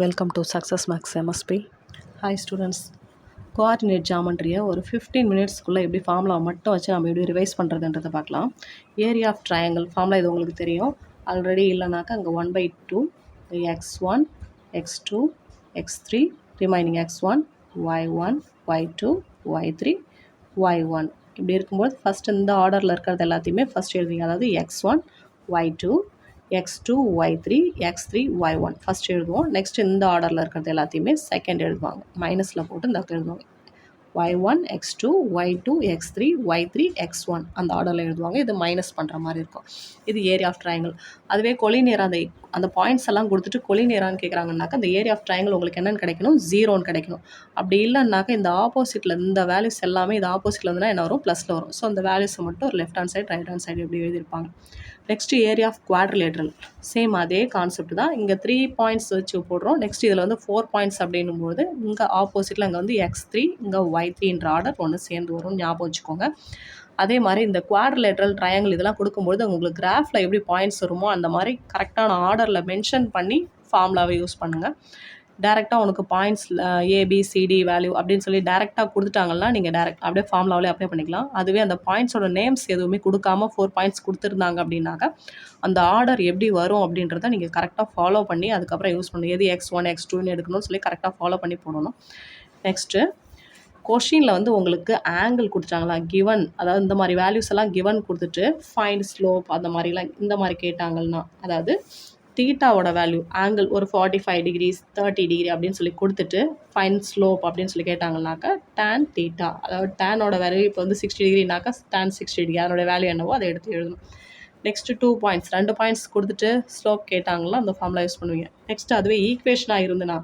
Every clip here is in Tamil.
Welcome to success max MSP. Hi students, coordinate ஜாமெண்ட்ரியை ஒரு 15 மினிட்ஸ்க்குள்ளே எப்படி ஃபார்முலா மட்டும் வச்சு நம்ம எப்படி ரிவைஸ் பண்ணுறதுன்றதை பார்க்கலாம். ஏரியா ஆஃப் ட்ரையாங்கிள் ஃபார்முலா இது உங்களுக்கு தெரியும். ஆல்ரெடி இல்லைனாக்கா அங்கே 1/2 x1 x2 x3 remaining x1 y1 y2 y3 y1 இப்படி இருக்கும்போது ஃபஸ்ட் இந்த ஆர்டரில் இருக்கிறது எல்லாத்தையுமே ஃபஸ்ட் எழுதுவீங்க. அதாவது x1 y2 x2 y3 x3 y1 first எழுதுவோம். நெக்ஸ்ட் இந்த ஆர்டரில் இருக்கிறது எல்லாத்தையுமே செகண்ட் எழுதுவாங்க. மைனஸில் போட்டு இந்த எழுதுவாங்க. y1 x2 y2 x3 y3 x1 அந்த ஆர்டரில் எழுதுவாங்க. இது மைனஸ் பண்ணுற மாதிரி இருக்கும். இது ஏரியா ஆஃப் ட்ரையாங்கிள். அதுவே கொலினியர் அந்த பாயிண்ட்ஸ் எல்லாம் கொடுத்துட்டு கொலினியரான்னு கேட்குறாங்கனாக்கா அந்த ஏரியா ஆஃப் ட்ரையாங்கிள் உங்களுக்கு என்னென்னு கிடைக்கணும்? 0ன்னு கிடைக்கணும். அப்படி இல்லைன்னாக்கா இந்த ஆப்போசிட்டில் இந்த வேல்யூஸ் எல்லாமே இது ஆப்போசிட்டில் இருந்துன்னா என்ன வரும்? ப்ளஸில் வரும். ஸோ அந்த வேல்யூஸை மட்டும் ஒரு left hand side right hand side எப்படி எழுதியிருப்பாங்க. Next area of quadrilateral same அதே கான்செப்ட் தான். இங்கே 3 பாயிண்ட்ஸ் வச்சு போடுறோம். நெக்ஸ்ட் இதில் வந்து 4 பாயிண்ட்ஸ் அப்படின்னும் போது இங்கே ஆப்போசிட்டில் அங்கே வந்து x3 இங்கே y3ன்ற ஆர்டர் ஒன்று சேர்ந்து வரும். ஞாபகம் வச்சுக்கோங்க. அதே மாதிரி இந்த குவாட்ரிலேட்ரல் ட்ரையாங்கிள் இதெல்லாம் கொடுக்கும்போது உங்களுக்கு கிராஃபில் எப்படி பாயிண்ட்ஸ் வருமோ அந்த மாதிரி கரெக்டான ஆர்டரில் மென்ஷன் பண்ணி ஃபார்முலாவை யூஸ் பண்ணுங்கள். டேரெக்டாக உனக்கு பாயிண்ட்ஸ் ஏபிசிடி வேல்யூ அப்படின்னு சொல்லி டேரெக்டாக கொடுத்துட்டாங்கன்னா நீங்கள் அப்படியே ஃபார்முலாவிலே அப்ளை பண்ணிக்கலாம். அதுவே அந்த பாயிண்ட்ஸோட நேம்ஸ் எதுவுமே கொடுக்காம 4 பாயிண்ட்ஸ் கொடுத்துருந்தாங்க அப்படின்னாக்கா அந்த ஆர்டர் எப்படி வரும் அப்படின்றத நீங்கள் கரெக்டாக ஃபாலோ பண்ணி அதுக்கப்புறம் யூஸ் பண்ணணும். எது x1 x2ன்னு எடுக்கணும்னு சொல்லி கரெக்டாக ஃபாலோ பண்ணி போடணும். நெக்ஸ்ட்டு கொஷினில் வந்து உங்களுக்கு ஆங்கிள் கொடுத்துட்டாங்களா கிவன், அதாவது இந்த மாதிரி வேல்யூஸ் எல்லாம் கிவன் கொடுத்துட்டு ஃபைண்ட் ஸ்லோப் அந்த மாதிரிலாம் இந்த மாதிரி கேட்டாங்கன்னா, அதாவது தீட்டாவோட வேல்யூ ஆங்கிள் ஒரு 45 டிகிரிஸ் 30 டிகிரி அப்படின்னு சொல்லி கொடுத்துட்டு ஃபைன் ஸ்லோப் அப்படின்னு சொல்லி கேட்டாங்கன்னாக்கா டேன் தீட்டா, அதாவது டேனோட வேல்யூ இப்போ வந்து 60 டிகிரினாக்கா டேன் 60 டிகிரி அதனோட வேல்யூ என்னவோ அதை எடுத்து எழுதணும். நெக்ஸ்ட்டு 2 பாயிண்ட்ஸ் 2 பாயிண்ட்ஸ் கொடுத்துட்டு ஸ்லோப் கேட்டாங்களா அந்த ஃபார்முலா யூஸ் பண்ணுவீங்க. நெக்ஸ்ட் அதுவே ஈக்குவேஷனாக இருந்துன்னா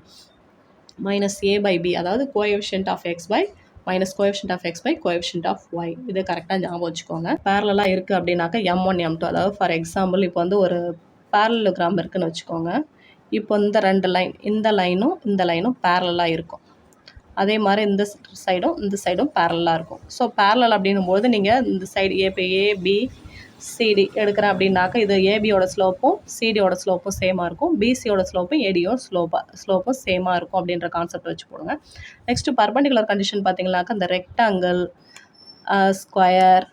-a/b, அதாவது coefficient of x by minus coefficient of x by coefficient of y. இது கரெக்டாக ஞாபகம் வச்சுக்கோங்க. பேரலாக இருக்குது அப்படின்னாக்கா m1 m2, அதாவது ஃபார் எக்ஸாம்பிள் இப்போ வந்து ஒரு பேரலோகிராம் இருக்குதுன்னு வச்சுக்கோங்க. இப்போ இந்த 2 லைன் இந்த லைனும் பேரலாக இருக்கும். அதே மாதிரி இந்த சைடும் பேரலாக இருக்கும். ஸோ பேரலல் அப்படின்னும்போது நீங்கள் இந்த சைடு இப்போ ஏபிசிடி எடுக்கிறேன் அப்படின்னாக்கா இது ஏபியோட ஸ்லோப்பும் சிடியோட ஸ்லோப்பும் சேமாக இருக்கும். பிசியோட ஸ்லோப்பும் ஏடியோட ஸ்லோப்பும் சேமாக இருக்கும் அப்படின்ற கான்செப்ட் வச்சு போடுங்க. நெக்ஸ்ட்டு பர்பண்டிகுலர் கண்டிஷன் பார்த்தீங்கன்னாக்கா இந்த rectangle, square,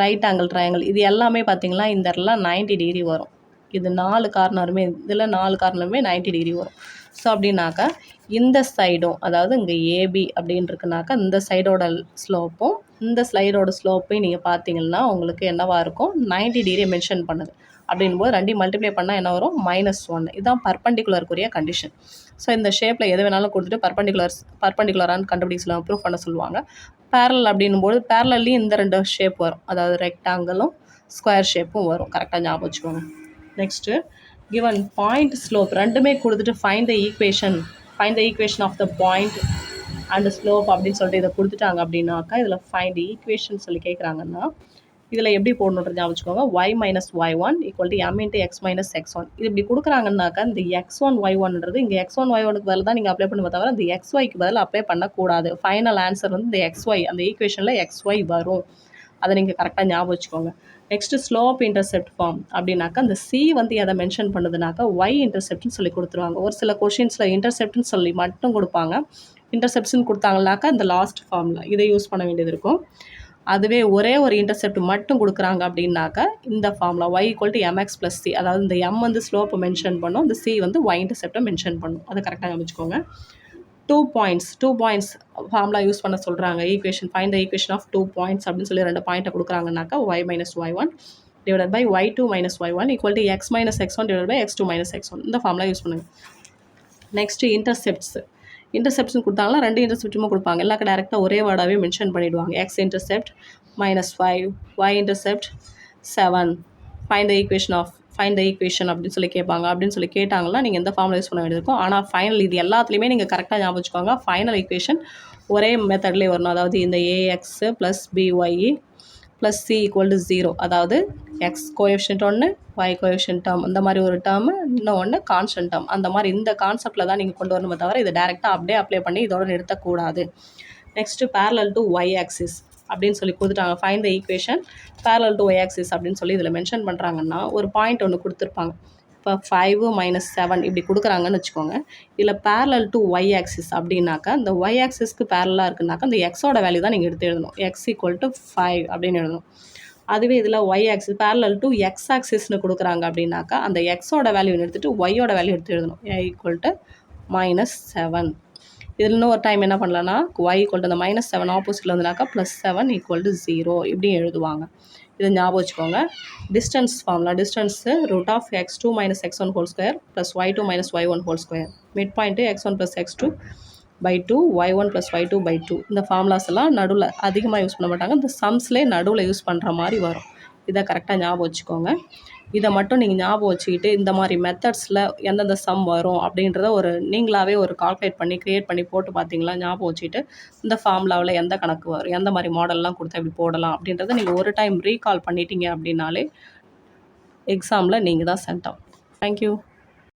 right angle, triangle இது எல்லாமே பார்த்தீங்கன்னா இந்த இடத்துல 90 டிகிரி வரும். இது 4 கார்னருமே இதில் 4 கார்னருமே 90 டிகிரி வரும். ஸோ அப்படின்னாக்கா இந்த சைடும், அதாவது இங்கே ஏபி அப்படின்னு இருக்குனாக்கா இந்த சைடோட ஸ்லோப்பும் இந்த ஸ்லைடோட ஸ்லோப்பையும் நீங்கள் பார்த்தீங்கன்னா உங்களுக்கு என்னவாக இருக்கும்? 90 டிகிரி மென்ஷன் பண்ணுது. அப்படின்போது 2 மல்டிப்ளை பண்ணால் என்ன வரும்? -1. இதுதான் பர்பண்டிகுலருக்குரிய கண்டிஷன். ஸோ இந்த ஷேப்பில் எது வேணாலும் கொடுத்துட்டு பர்பண்டிகுலரான்னு கண்டுபிடிக்க ப்ரூஃப் பண்ண சொல்லுவாங்க. பேரலல் அப்படின்னும்போது பேரலல்லையும் இந்த 2 ஷேப் வரும், அதாவது ரெக்டாங்கிளும் ஸ்கொயர் ஷேப்பும் வரும். கரெக்டாக ஞாபகம் வச்சுக்கோங்க. நெக்ஸ்ட்டு கிவன் பாயிண்ட் ஸ்லோப் ரெண்டுமே கொடுத்துட்டு find the equation of the point and slope அப்படின்னு சொல்லிட்டு இதை கொடுத்துட்டாங்க அப்படின்னாக்கா இதில் ஃபைண்ட் ஈக்குவேஷன் சொல்லி கேட்குறாங்கன்னா இதில் எப்படி போடணுன்றது ஞாபகம் வச்சுக்கோங்க. y - y1 = m × x - x1. இது இப்படி கொடுக்குறாங்கன்னாக்கா இந்த x1 y1ன்றது இங்கே x1 y1க்கு பதில் தான் நீங்கள் அப்ளை பண்ணுவோம் தவிர இந்த xyக்கு பதில் அப்ளை பண்ணக்கூடாது. ஃபைனல் ஆன்சர் வந்து இந்த xy அந்த ஈக்குவேஷனில் xy வரும். அதை நீங்கள் கரெக்டாக ஞாபகம் வச்சுக்கோங்க. நெக்ஸ்ட்டு ஸ்லோப் இன்டர்செப்ட் ஃபார்ம் அப்படின்னாக்கா அந்த சி வந்து எதை மென்ஷன் பண்ணுதுனாக்கா ஒய் இன்டர்செப்ட்னு சொல்லி கொடுத்துருவாங்க. ஒரு சில கொஷின்ஸில் இன்டர்செப்ட்னு சொல்லி மட்டும் கொடுப்பாங்க. இன்டர்செப்ட்ஸ்ன்னு கொடுத்தாங்கனாக்கா இந்த லாஸ்ட் ஃபார்மில் இதை யூஸ் பண்ண வேண்டியது இருக்கும். அதுவே ஒரே ஒரு இன்டர்செப்ட் மட்டும் கொடுக்குறாங்க அப்படின்னாக்கா இந்த ஃபார்முலா y = mx + c, அதாவது இந்த m வந்து ஸ்லோப்பை மென்ஷன் பண்ணும், இந்த c வந்து y இன்டர்செப்டை மென்ஷன் பண்ணும். அதை கரெக்டாக ஞாபகம் 2 பாயிண்ட்ஸ் ஃபார்முலா யூஸ் பண்ண சொல்கிறாங்க. Find the equation of 2 points அப்படின்னு சொல்லி 2 பாயிண்ட்டை கொடுக்குறாங்கனாக்கா y - y1 / y2 - y1 = x - x1 / x2 - x1. இந்த ஃபார்முலா யூஸ் பண்ணுங்கள். நெக்ஸ்ட்டு இன்டர்செப்ட்ஸ்னு கொடுத்தாங்களா 2 இன்டர்செப்ட்டுமே கொடுப்பாங்க. எல்லாருக்கும் டேரெக்டாக ஒரே வேர்டாகவே மென்ஷன் பண்ணிவிடுவாங்க. x intercept -5, y intercept 7. Find the equation அப்படின்னு சொல்லி கேட்பாங்க. அப்படின்னு சொல்லி கேட்டாங்கன்னா நீங்கள் எந்த ஃபார்முலா யூஸ் பண்ண வேண்டியது இருக்கும். ஆனால் ஃபைனல் இது எல்லாத்துலேயுமே நீங்கள் கரெக்டாக ஞாபகம் வச்சுக்கோங்க. ஃபைனல் ஈக்குவேஷன் ஒரே மெத்தட்லேயே வரணும். அதாவது இந்த ax + by + c = 0, அதாவது x கோஎஃபிஷியன்ட் ஒன்று y கோஎஃபிஷியன்ட் டேர்ம் இந்த மாதிரி ஒரு டேர்மு, இன்னொன்று கான்ஸ்டன்ட் டேர்ம், அந்த மாதிரி இந்த கான்செப்டில் தான் நீங்கள் கொண்டு வரணுமே தவிர இதை டேரெக்டாக அப்படியே அப்ளை பண்ணி இதோட நிறுத்தக்கூடாது. Next parallel to y axis அப்படின்னு சொல்லி கொடுத்துட்டாங்க. Find the equation parallel to y axis அப்படின்னு சொல்லி இதில் மென்ஷன் பண்ணுறாங்கன்னா ஒரு பாயிண்ட் ஒன்று கொடுத்துருப்பாங்க. இப்போ 5 - 7 இப்படி கொடுக்குறாங்கன்னு வச்சுக்கோங்க. இதில் பேரலல் டு ஒய் ஆக்சிஸ் அப்படின்னாக்கா, இந்த ஒய் ஆக்சிஸ்க்கு பேரலாக இருக்குனாக்கா அந்த எக்ஸோட வேல்யூ தான் நீங்கள் எடுத்து எழுதணும். எக்ஸ் ஈக்குவல் டு 5 அப்படின்னு எழுதணும். அதுவே இதில் Y axis parallel to X ஆக்சிஸ்னு கொடுக்குறாங்க அப்படின்னாக்கா, அந்த எக்ஸோட வேல்யூ எடுத்துகிட்டு ஒய்யோட வேல்யூ எடுத்து எழுதணும். Equal to -7. இதில் இன்னும் ஒரு டைம் என்ன பண்ணலான்னா, y ஈக்குவல் டு அந்த -7 ஆப்போசிட்டில் வந்துனாக்கா +7 ஈக்குவல் டு 0 இப்படி எழுதுவாங்க. இதை ஞாபகம் வச்சுக்கோங்க. Distance formula distance √(x2 - x1) whole square + y2 - y1 whole square. Mid point x1 + x2/2 y1 + y2/2. இந்த ஃபார்முலாஸ் எல்லாம் நடுவில் அதிகமாக யூஸ் பண்ண மாட்டாங்க. இந்த சம்ஸ்லேயே நடுவில் யூஸ் பண்ணுற மாதிரி வரும். இதை கரெக்டாக ஞாபகம் வச்சுக்கோங்க. இதை மட்டும் நீங்கள் ஞாபகம் வச்சுக்கிட்டு இந்த மாதிரி மெத்தட்ஸில் எந்தெந்த சம் வரும் அப்படின்றத நீங்களாகவே ஒரு கால்குலேட் பண்ணி க்ரியேட் பண்ணி போட்டு பார்த்தீங்களா, ஞாபகம் வச்சுக்கிட்டு இந்த ஃபார்முலாவில் எந்த கணக்கு வரும், எந்த மாதிரி மாடல்லாம் கொடுத்தா இப்படி போடலாம் அப்படின்றத நீங்கள் ஒரு டைம் ரீகால் பண்ணிட்டீங்க அப்படின்னாலே எக்ஸாமில் நீங்கள் தான் சென்டம். தேங்க்யூ.